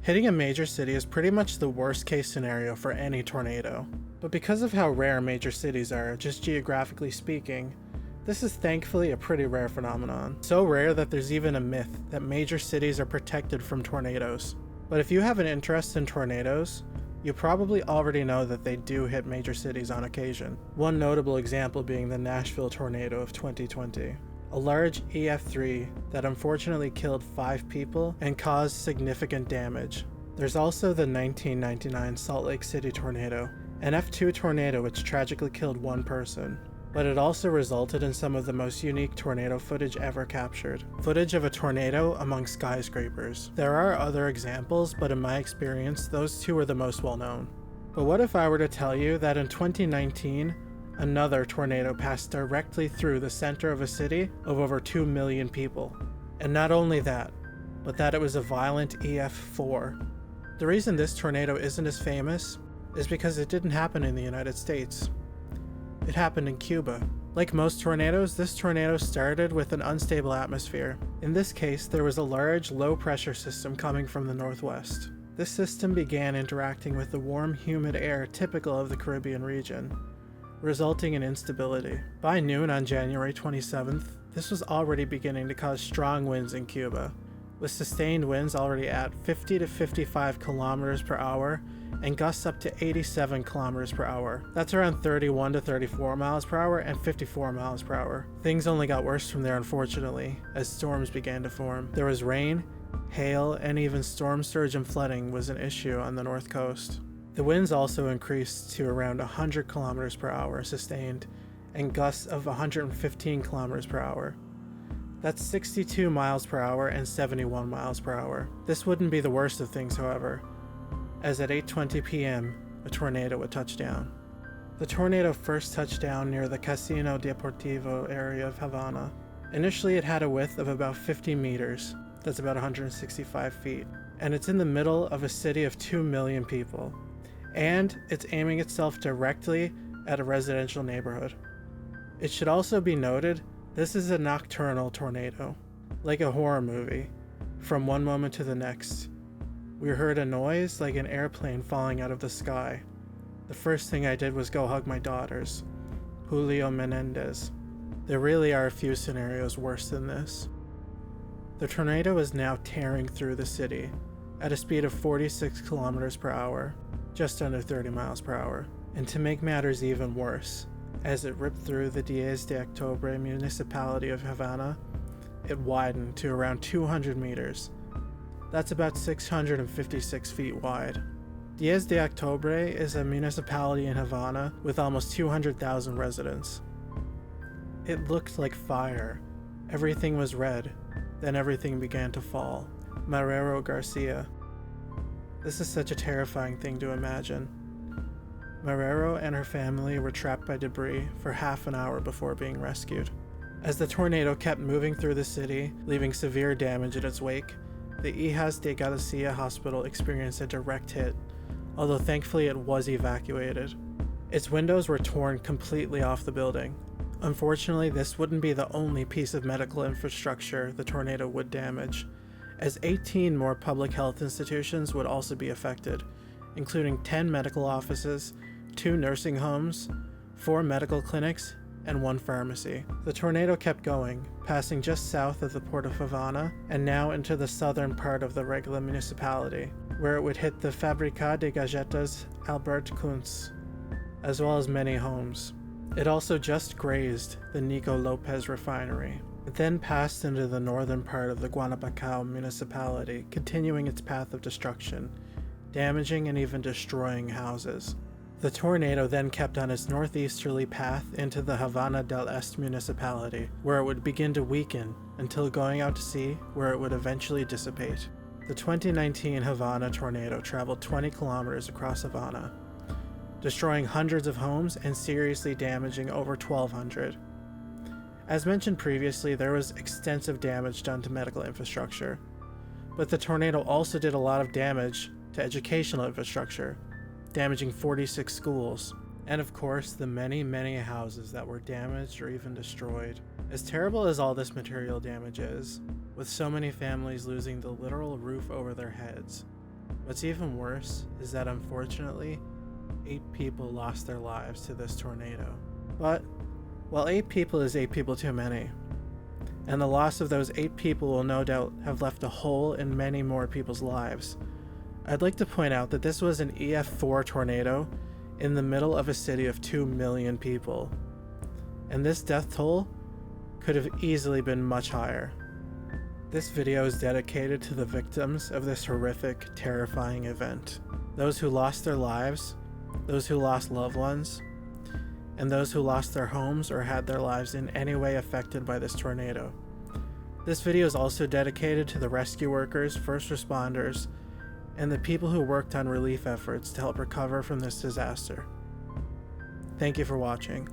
Hitting a major city is pretty much the worst case scenario for any tornado. But because of how rare major cities are, just geographically speaking, this is thankfully a pretty rare phenomenon. So rare that there's even a myth that major cities are protected from tornadoes. But if you have an interest in tornadoes, you probably already know that they do hit major cities on occasion. One notable example being the Nashville tornado of 2020. A large EF3 that unfortunately killed 5 people and caused significant damage. There's also the 1999 Salt Lake City tornado, an F2 tornado which tragically killed 1 person. But it also resulted in some of the most unique tornado footage ever captured. Footage of a tornado among skyscrapers. There are other examples, but in my experience, those 2 are the most well known. But what if I were to tell you that in 2019, another tornado passed directly through the center of a city of over 2 million people? And not only that, but that it was a violent EF4. The reason this tornado isn't as famous is because it didn't happen in the United States. It happened in Cuba. Like most tornadoes, this tornado started with an unstable atmosphere. In this case, there was a large, low-pressure system coming from the northwest. This system began interacting with the warm, humid air typical of the Caribbean region, resulting in instability. By noon on January 27th, this was already beginning to cause strong winds in Cuba, with sustained winds already at 50 to 55 kilometers per hour and gusts up to 87 kilometers per hour. That's around 31 to 34 miles per hour and 54 miles per hour. Things only got worse from there, unfortunately, as storms began to form. There was rain, hail, and even storm surge and flooding was an issue on the north coast. The winds also increased to around 100 kilometers per hour sustained, and gusts of 115 kilometers per hour. That's 62 miles per hour and 71 miles per hour. This wouldn't be the worst of things, however, as at 8:20 p.m., a tornado would touch down. The tornado first touched down near the Casino Deportivo area of Havana. Initially, it had a width of about 50 meters, that's about 165 feet, and it's in the middle of a city of 2 million people, and it's aiming itself directly at a residential neighborhood. It should also be noted, this is a nocturnal tornado, like a horror movie, from one moment to the next. We heard a noise like an airplane falling out of the sky. The first thing I did was go hug my daughters, Julio Menendez. There really are a few scenarios worse than this. The tornado is now tearing through the city at a speed of 46 kilometers per hour, just under 30 miles per hour. And to make matters even worse, as it ripped through the Diez de Octubre municipality of Havana, it widened to around 200 meters. That's about 656 feet wide. Diez de Octubre is a municipality in Havana with almost 200,000 residents. It looked like fire. Everything was red. Then everything began to fall. Marrero Garcia. This is such a terrifying thing to imagine. Marrero and her family were trapped by debris for half an hour before being rescued. As the tornado kept moving through the city, leaving severe damage in its wake, the Hijas de Galicia hospital experienced a direct hit, although thankfully it was evacuated. Its windows were torn completely off the building. Unfortunately, this wouldn't be the only piece of medical infrastructure the tornado would damage, as 18 more public health institutions would also be affected, including 10 medical offices, 2 nursing homes, 4 medical clinics, and 1 pharmacy. The tornado kept going, passing just south of the port of Havana and now into the southern part of the Regla municipality, where it would hit the Fábrica de Galletas Albert Kunz, as well as many homes. It also just grazed the Nico Lopez refinery. It then passed into the northern part of the Guanabacao municipality, continuing its path of destruction, damaging and even destroying houses. The tornado then kept on its northeasterly path into the Havana del Este municipality, where it would begin to weaken until going out to sea, where it would eventually dissipate. The 2019 Havana tornado traveled 20 kilometers across Havana, destroying hundreds of homes and seriously damaging over 1,200. As mentioned previously, there was extensive damage done to medical infrastructure, but the tornado also did a lot of damage to educational infrastructure, damaging 46 schools, and of course the many, many houses that were damaged or even destroyed. As terrible as all this material damage is, with so many families losing the literal roof over their heads, What's even worse is that unfortunately, 8 people lost their lives to this tornado. But, well, 8 people is 8 people too many. And the loss of those 8 people will no doubt have left a hole in many more people's lives. I'd like to point out that this was an EF4 tornado in the middle of a city of 2 million people. And this death toll could have easily been much higher. This video is dedicated to the victims of this horrific, terrifying event. Those who lost their lives, those who lost loved ones, and those who lost their homes or had their lives in any way affected by this tornado. This video is also dedicated to the rescue workers, first responders, and the people who worked on relief efforts to help recover from this disaster. Thank you for watching.